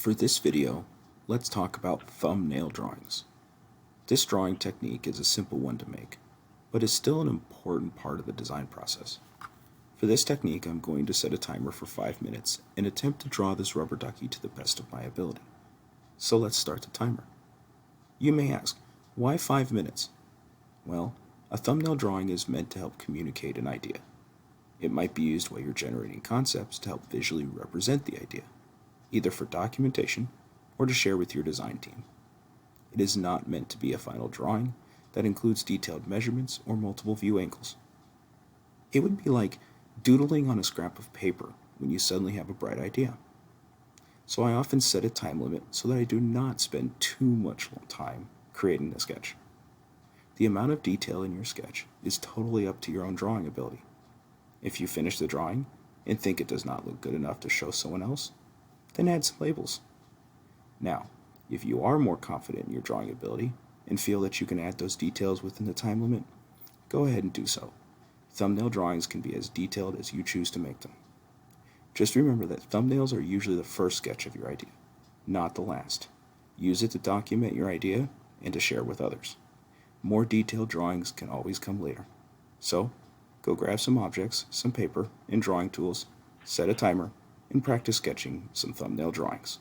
For this video, let's talk about thumbnail drawings. This drawing technique is a simple one to make, but is still an important part of the design process. For this technique, I'm going to set a timer for 5 minutes and attempt to draw this rubber ducky to the best of my ability. So let's start the timer. You may ask, why 5 minutes? Well, a thumbnail drawing is meant to help communicate an idea. It might be used while you're generating concepts to help visually represent the idea, either for documentation or to share with your design team. It is not meant to be a final drawing that includes detailed measurements or multiple view angles. It would be like doodling on a scrap of paper when you suddenly have a bright idea. So I often set a time limit so that I do not spend too much time creating a sketch. The amount of detail in your sketch is totally up to your own drawing ability. If you finish the drawing and think it does not look good enough to show someone else, then add some labels. Now, if you are more confident in your drawing ability and feel that you can add those details within the time limit, go ahead and do so. Thumbnail drawings can be as detailed as you choose to make them. Just remember that thumbnails are usually the first sketch of your idea, not the last. Use it to document your idea and to share with others. More detailed drawings can always come later. So, go grab some objects, some paper, and drawing tools, set a timer, and practice sketching some thumbnail drawings.